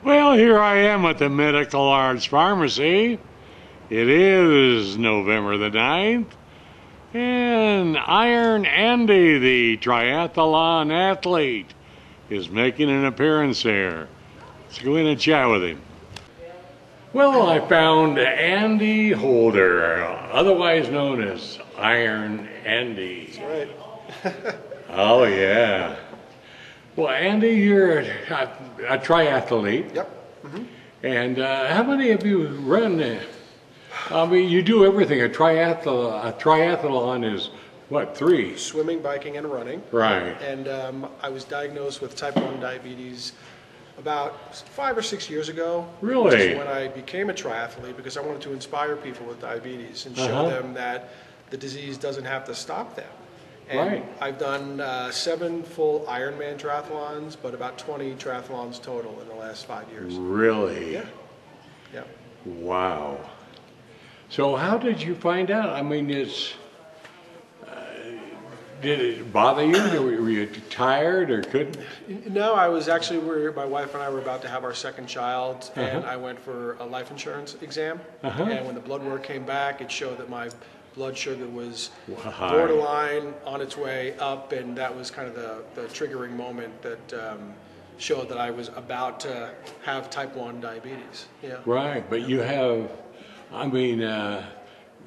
Well, here I am at the Medical Arts Pharmacy. It is November the 9th, and Iron Andy, the triathlon athlete, is making an appearance here. Let's go in and chat with him. Well, I found Andy Holder, otherwise known as Iron Andy. That's right. Oh, yeah. Well, Andy, you're a triathlete. Yep. Mm-hmm. And how many of you run? I mean, you do everything. A triathlon is what, 3? Swimming, biking, and running. Right. And I was diagnosed with type 1 diabetes about 5 or 6 years ago. Really? Which is when I became a triathlete, because I wanted to inspire people with diabetes and show them that the disease doesn't have to stop them. And Right. I've done 7 full Ironman triathlons, but about 20 triathlons total in the last 5 years. Really? Yeah. Yeah. Wow. So how did you find out? I mean, did it bother you? Were you tired or couldn't? No, I was actually, my wife and I were about to have our second child, and I went for a life insurance exam. And when the blood work came back, it showed that my blood sugar was borderline on its way up, and that was kind of the triggering moment that showed that I was about to have type 1 diabetes. Yeah. Right, but you have, I mean,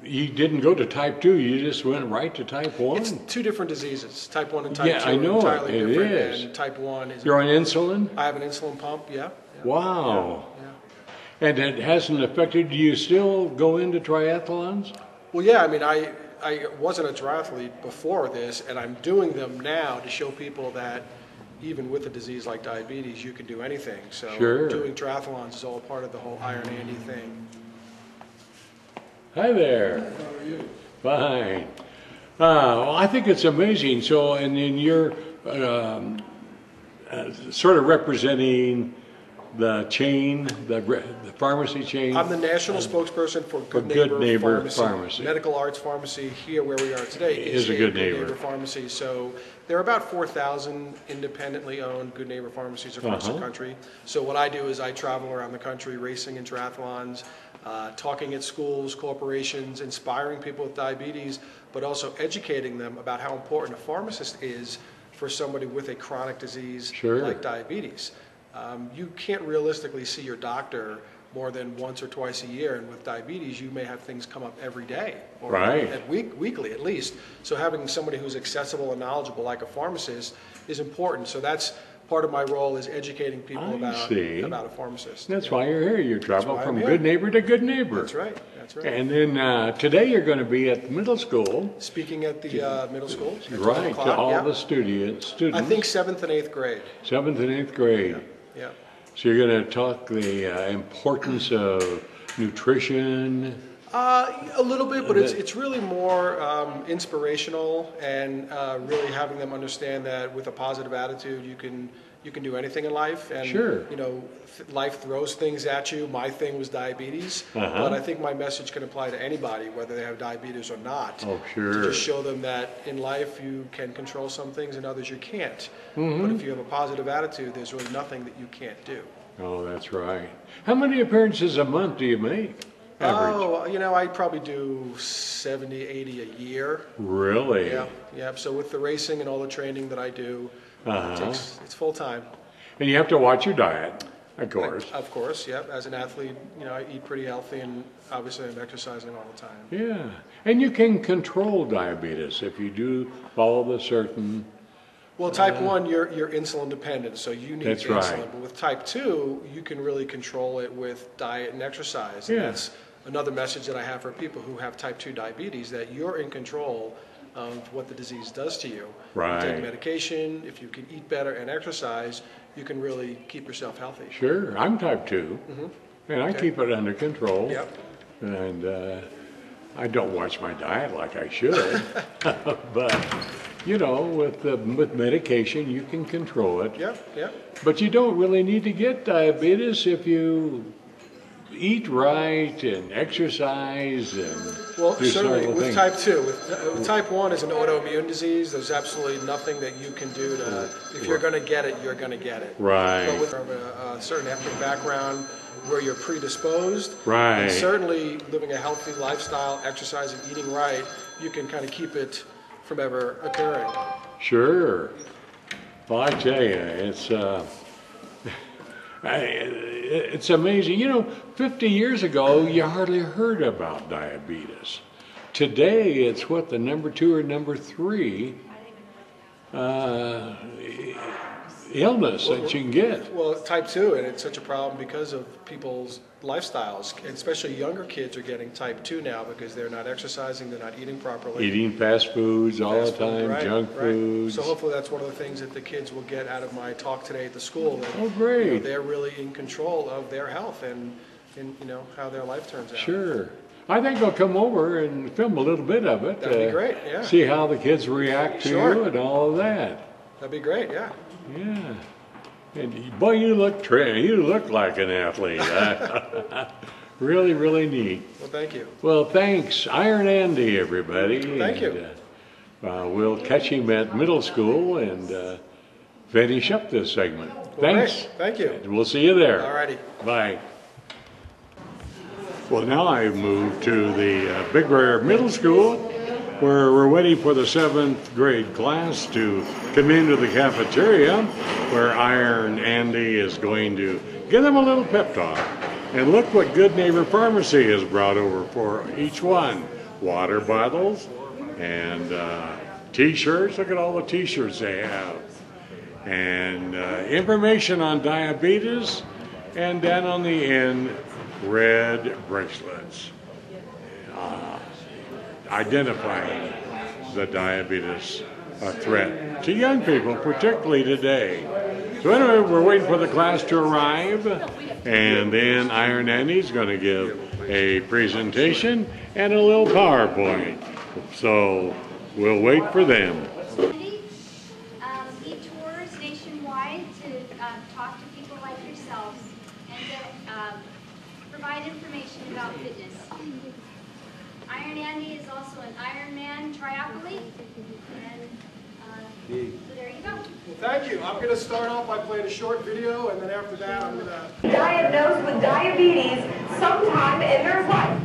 you didn't go to type 2, you just went right to type 1? It's 2 different diseases. Type 1 and type 2 I know are entirely it different, is. and type 1 is... You're on insulin? I have an insulin pump, yeah. Wow. Yeah. And it hasn't affected, do you still go into triathlons? Well, yeah, I mean, I wasn't a triathlete before this, and I'm doing them now to show people that even with a disease like diabetes, you can do anything. So doing triathlons is all part of the whole Iron Andy thing. Hi there. How are you? Fine. Well, I think it's amazing. So, and then you're sort of representing the chain, the pharmacy chain. I'm the national spokesperson for Good Neighbor Pharmacy. Medical Arts Pharmacy here where we are today is a Good Neighbor Pharmacy. So there are about 4,000 independently owned Good Neighbor pharmacies across the country. So what I do is I travel around the country racing in triathlons, talking at schools, corporations, inspiring people with diabetes, but also educating them about how important a pharmacist is for somebody with a chronic disease like diabetes. You can't realistically see your doctor more than once or twice a year, and with diabetes you may have things come up every day or weekly at least. So having somebody who's accessible and knowledgeable like a pharmacist is important. So that's part of my role, is educating people about a pharmacist. That's why you're here. You travel from good neighbor to good neighbor. That's right. That's right. And then today you're going to be at the middle school. Speaking at the middle school. Right, to all the students. I think 7th and 8th grade. 7th and 8th grade. Yeah. So you're going to talk the importance of nutrition. A little bit, but it's really more inspirational, and really having them understand that with a positive attitude you can do anything in life. And you know, life throws things at you. My thing was diabetes, but I think my message can apply to anybody, whether they have diabetes or not. Oh, sure. To just show them that in life you can control some things and others you can't. But if you have a positive attitude, there's really nothing that you can't do. Oh, that's right. How many appearances a month do you make? Average? Oh, you know, I probably do 70, 80 a year. Really? Yeah, yeah. So with the racing and all the training that I do, it's full time. And you have to watch your diet, of course. Of course, yeah. As an athlete, you know, I eat pretty healthy, and obviously I'm exercising all the time. Yeah, and you can control diabetes if you do follow the certain... Well, type 1, you're insulin dependent, so you need insulin. Right. But with type 2, you can really control it with diet and exercise. And that's another message that I have for people who have type 2 diabetes, that you're in control of what the disease does to you. Right. You take medication, if you can eat better and exercise, you can really keep yourself healthy. Sure, I'm type 2, and I keep it under control. Yep. And I don't watch my diet like I should, but you know, with medication you can control it. Yeah. But you don't really need to get diabetes if you eat right and exercise and do certainly several with things. type 2. With type 1 is an autoimmune disease. There's absolutely nothing that you can do to, if you're going to get it, you're going to get it. Right. But with a a certain ethnic background where you're predisposed. Right. And certainly living a healthy lifestyle, exercising, eating right, you can kind of keep it from ever occurring. Sure. Well, I tell you, it's amazing. You know, 50 years ago, you hardly heard about diabetes. Today, it's what, the number 2 or number 3 illness that you can get. Well, type 2, and it's such a problem because of people's lifestyles, and especially younger kids are getting type 2 now because they're not exercising, they're not eating properly. Eating fast foods all the time, right, junk foods. So hopefully that's one of the things that the kids will get out of my talk today at the school. That, oh, great. You know, they're really in control of their health and you know, how their life turns out. Sure. I think I'll come over and film a little bit of it. That'd be great, yeah. See how the kids react to you and all of that. That'd be great, yeah. Yeah. And boy, you look like an athlete. Really, really neat. Well, thank you. Well, thanks, Iron Andy, everybody. Thank you. We'll catch him at middle school and finish up this segment. Well, thanks. Great. Thank you. We'll see you there. All righty. Bye. Well, now I've moved to the Big Bear Middle School, where we're waiting for the 7th grade class to come into the cafeteria, where Iron Andy is going to give them a little pep talk. And look what Good Neighbor Pharmacy has brought over for each one. Water bottles and t-shirts. Look at all the t-shirts they have. And information on diabetes, and down on the end, red bracelets. Identifying the diabetes threat to young people, particularly today. So anyway, we're waiting for the class to arrive, and then Iron Andy's going to give a presentation and a little PowerPoint. So we'll wait for them. He tours nationwide to talk to people like yourselves and to provide information about fitness. Iron Andy is also an Ironman triathlete, and so there you go. Well, thank you. I'm going to start off by playing a short video, and then after that I'm going to... Diagnosed with diabetes sometime in their life.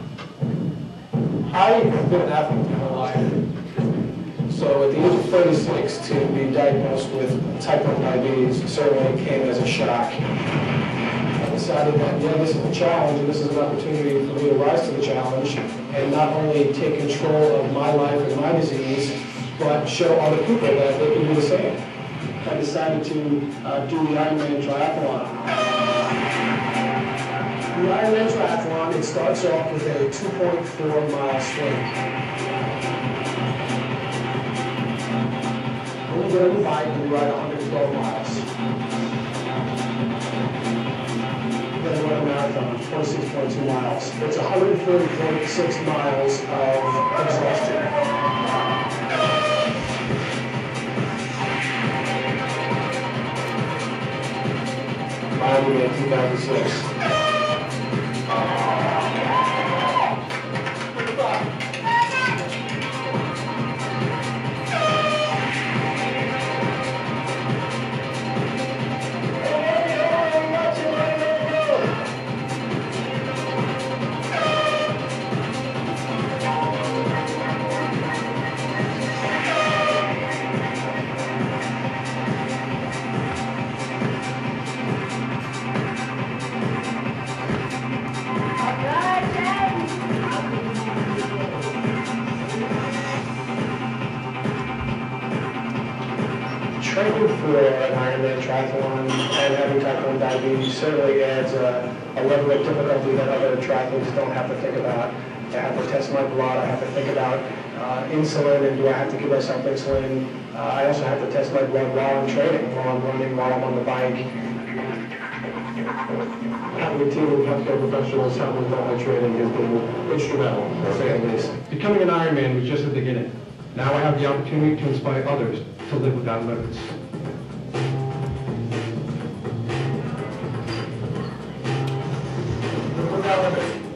I've been an athlete my whole life. So at the age of 36, to be diagnosed with type 1 diabetes certainly came as a shock. I decided that, yeah, this is a challenge, and this is an opportunity for me to rise to the challenge and not only take control of my life and my disease, but show other people that they can do the same. I decided to do the Ironman triathlon. The Ironman triathlon, it starts off with a 2.4-mile swim. When you get on the bike, you ride 112 miles. Then run a marathon, 26.2 miles. It's 140.6 miles of exhaustion. Miami in 2006. Training for an Ironman triathlon and having type 1 diabetes certainly adds a level of difficulty that other triathletes don't have to think about. I have to test my blood, I have to think about insulin, and do I have to give myself insulin. I also have to test my blood while I'm training, while I'm running, while I'm on the bike. Having a team of healthcare professionals help with all my training has been instrumental, to say the least. Becoming an Ironman was just the beginning. Now I have the opportunity to inspire others to live without limits.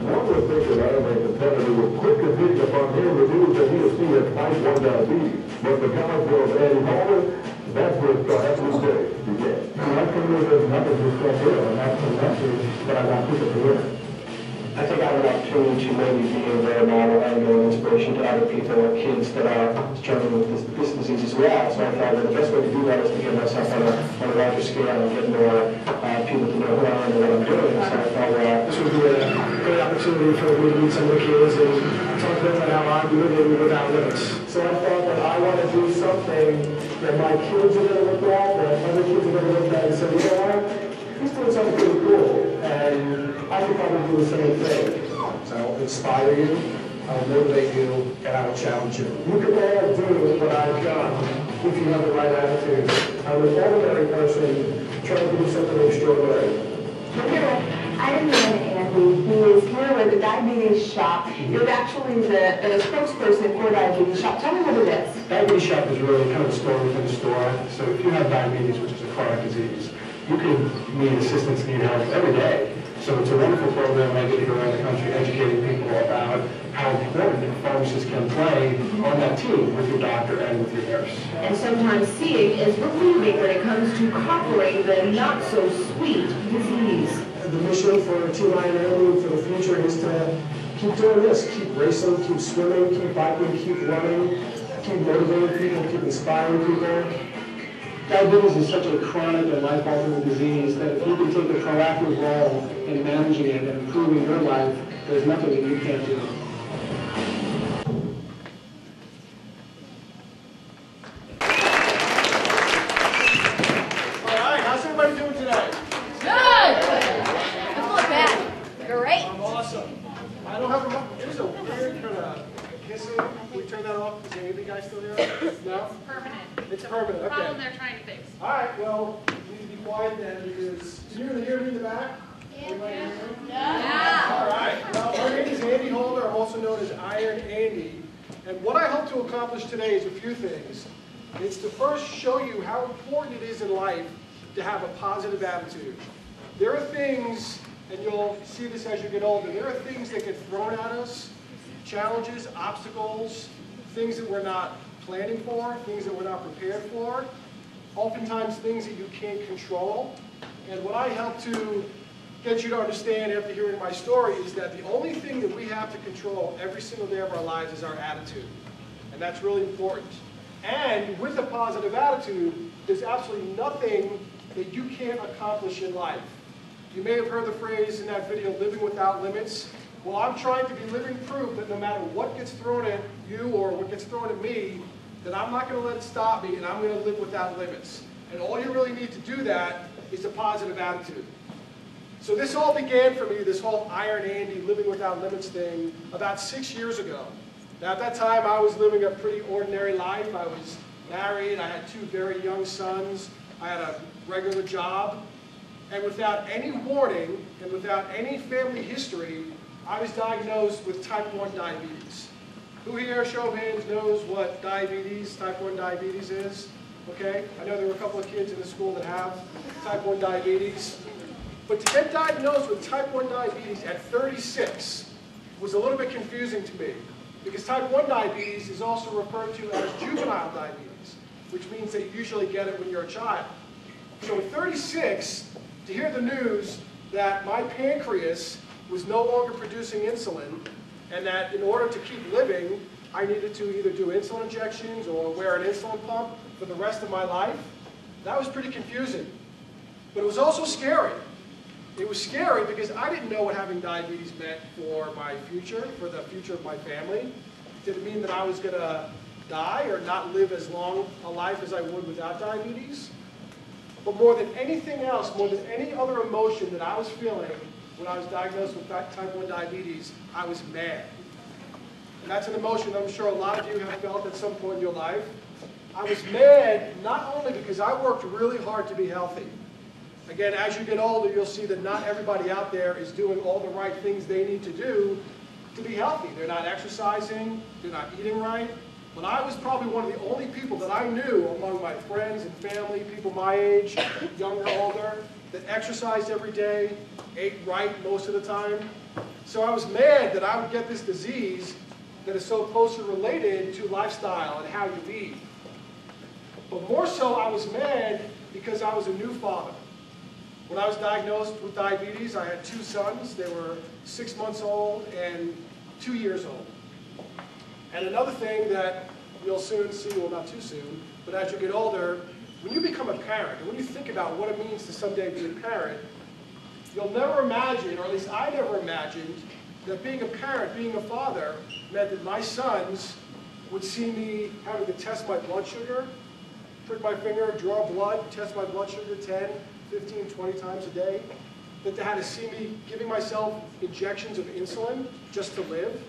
One would think that Ironman competitor would quick to pick upon him the news that he has seen at type 1 diabetes. But the Collegeville of Andy Hallman, that's where triathlon day began. me there's nothing you can't do, and that's the message that I want people to hear. I think I have an opportunity to maybe be a role model and an inspiration to other people or kids that are struggling with this disease as well. So I thought that the best way to do that is to get myself on a larger scale and get more people to know who I am and what I'm doing. So I thought this would be a great opportunity for me to meet some of the kids and talk to them about how I'm living without limits. So I thought that I want to do something that my kids are going to look at, that other kids are going to look at and say, you know what? He's doing something pretty cool, and I could probably do the same thing. So I'll inspire you, I'll motivate you, and I will challenge you. You can all do what I've done if you have the right attitude. I'm an ordinary person trying to do something extraordinary. Look at IronMan Andy. He is here with the diabetes shop. You're actually the spokesperson for diabetes shop. Tell me what it is. Diabetes shop is really kind of a store within a store. So if you have diabetes, which is a chronic disease, you can need assistance, need help every day. So it's a wonderful program. I get to go around the country educating people about how important pharmacists can play on that team with your doctor and with your nurse. And sometimes seeing is believing when it comes to conquering the not-so-sweet disease. The mission for Team IronMan for the future is to keep doing this, keep racing, keep swimming, keep biking, keep running, keep motivating people, keep inspiring people. Diabetes is such a chronic and life-altering disease that if you can take a proactive role in managing it and improving your life, there's nothing that you can't do. All right, how's everybody doing today? Good! Doesn't look bad. Great. I'm awesome. I don't have a, there's a weird kind of hissing. Can we turn that off? Is the AV guy still here? No? Permanent. It's permanent, okay. Problem they're trying to fix. All right, well, you need to be quiet then because, can you hear me in the back? Yeah. All right. Well, my name is Andy Holder. I'm also known as Iron Andy. And what I hope to accomplish today is a few things. It's to first show you how important it is in life to have a positive attitude. There are things, and you'll see this as you get older, there are things that get thrown at us, challenges, obstacles, things that we're not planning for, things that we're not prepared for, oftentimes things that you can't control. And what I help to get you to understand after hearing my story is that the only thing that we have to control every single day of our lives is our attitude. And that's really important. And with a positive attitude, there's absolutely nothing that you can't accomplish in life. You may have heard the phrase in that video, living without limits. Well, I'm trying to be living proof that no matter what gets thrown at you or what gets thrown at me, that I'm not going to let it stop me and I'm going to live without limits. And all you really need to do that is a positive attitude. So this all began for me, this whole Iron Andy living without limits thing, about 6 years ago. Now at that time I was living a pretty ordinary life. I was married, I had 2 very young sons, I had a regular job, and without any warning and without any family history, I was diagnosed with type 1 diabetes. Who here, show of hands, knows what diabetes, type 1 diabetes is? Okay, I know there were a couple of kids in the school that have type 1 diabetes. But to get diagnosed with type 1 diabetes at 36 was a little bit confusing to me, because type 1 diabetes is also referred to as juvenile diabetes, which means that you usually get it when you're a child. So at 36, to hear the news that my pancreas was no longer producing insulin, and that in order to keep living, I needed to either do insulin injections or wear an insulin pump for the rest of my life, that was pretty confusing. But it was also scary. It was scary because I didn't know what having diabetes meant for my future, for the future of my family. Did it mean that I was going to die or not live as long a life as I would without diabetes? But more than anything else, more than any other emotion that I was feeling when I was diagnosed with type 1 diabetes, I was mad. And that's an emotion I'm sure a lot of you have felt at some point in your life. I was mad not only because I worked really hard to be healthy. Again, as you get older, you'll see that not everybody out there is doing all the right things they need to do to be healthy. They're not exercising, they're not eating right. But I was probably one of the only people that I knew among my friends and family, people my age, younger, older, that exercised every day, ate right most of the time. So I was mad that I would get this disease that is so closely related to lifestyle and how you eat. But more so, I was mad because I was a new father. When I was diagnosed with diabetes, I had 2 sons. They were 6 months old and 2 years old. And another thing that you'll soon see, well, not too soon, but as you get older, when you become a parent, and when you think about what it means to someday be a parent, you'll never imagine, or at least I never imagined, that being a parent, being a father, meant that my sons would see me having to test my blood sugar, prick my finger, draw blood, test my blood sugar 10, 15, 20 times a day, that they had to see me giving myself injections of insulin just to live,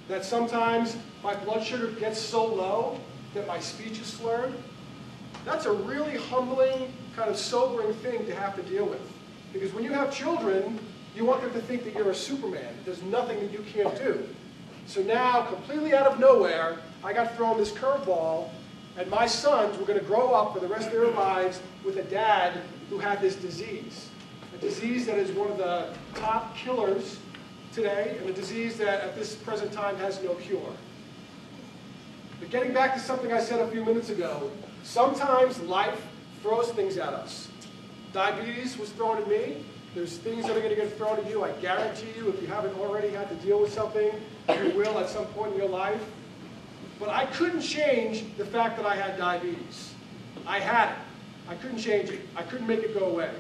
that sometimes my blood sugar gets so low that my speech is slurred. That's a really humbling, kind of sobering thing to have to deal with. Because when you have children, you want them to think that you're a Superman. There's nothing that you can't do. So now, completely out of nowhere, I got thrown this curveball, and my sons were going to grow up for the rest of their lives with a dad who had this disease. A disease that is one of the top killers today, and a disease that at this present time has no cure. But getting back to something I said a few minutes ago, sometimes life throws things at us. Diabetes was thrown at me. There's things that are going to get thrown at you. I guarantee you, if you haven't already had to deal with something, you will at some point in your life. But I couldn't change the fact that I had diabetes. I had it. I couldn't change it. I couldn't make it go away.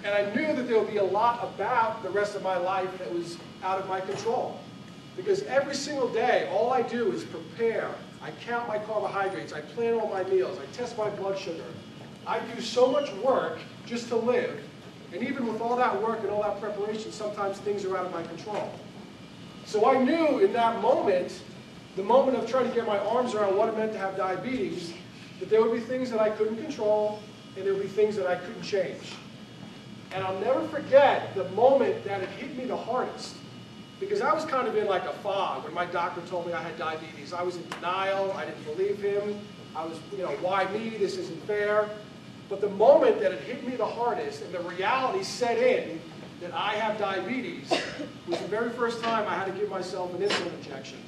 And I knew that there would be a lot about the rest of my life that was out of my control. Because every single day, all I do is prepare. I count my carbohydrates. I plan all my meals. I test my blood sugar. I do so much work just to live. And even with all that work and all that preparation, sometimes things are out of my control. So I knew in that moment, the moment of trying to get my arms around what it meant to have diabetes, that there would be things that I couldn't control, and there would be things that I couldn't change. And I'll never forget the moment that it hit me the hardest. Because I was kind of in like a fog when my doctor told me I had diabetes. I was in denial. I didn't believe him. I was, why me? This isn't fair. But the moment that it hit me the hardest and the reality set in that I have diabetes was the very first time I had to give myself an insulin injection.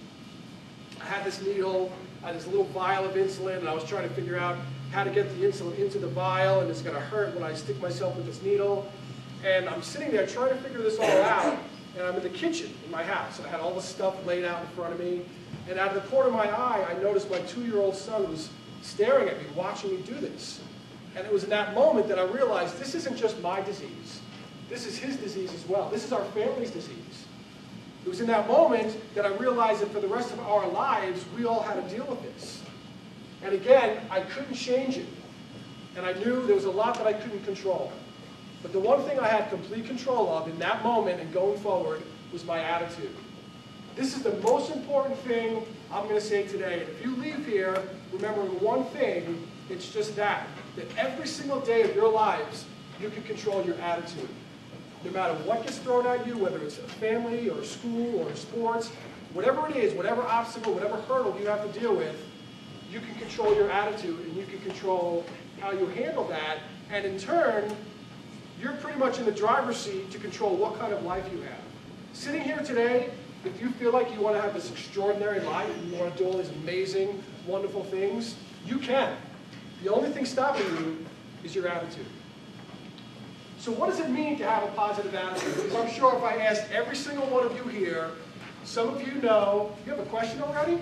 I had this needle, I had this little vial of insulin, and I was trying to figure out how to get the insulin into the vial, and it's going to hurt when I stick myself with this needle. And I'm sitting there trying to figure this all out, and I'm in the kitchen in my house, and I had all this stuff laid out in front of me. And out of the corner of my eye, I noticed my 2-year-old son was staring at me, watching me do this. And it was in that moment that I realized this isn't just my disease. This is his disease as well. This is our family's disease. It was in that moment that I realized that for the rest of our lives, we all had to deal with this. And again, I couldn't change it. And I knew there was a lot that I couldn't control. But the one thing I had complete control of in that moment and going forward was my attitude. This is the most important thing I'm going to say today. And if you leave here remembering one thing, it's just that every single day of your lives, you can control your attitude. No matter what gets thrown at you, whether it's a family or school or sports, whatever it is, whatever obstacle, whatever hurdle you have to deal with, you can control your attitude and you can control how you handle that. And in turn, you're pretty much in the driver's seat to control what kind of life you have. Sitting here today, if you feel like you want to have this extraordinary life and you want to do all these amazing, wonderful things, you can. The only thing stopping you is your attitude. So what does it mean to have a positive attitude? Because I'm sure if I asked every single one of you here, some of you know. You have a question already?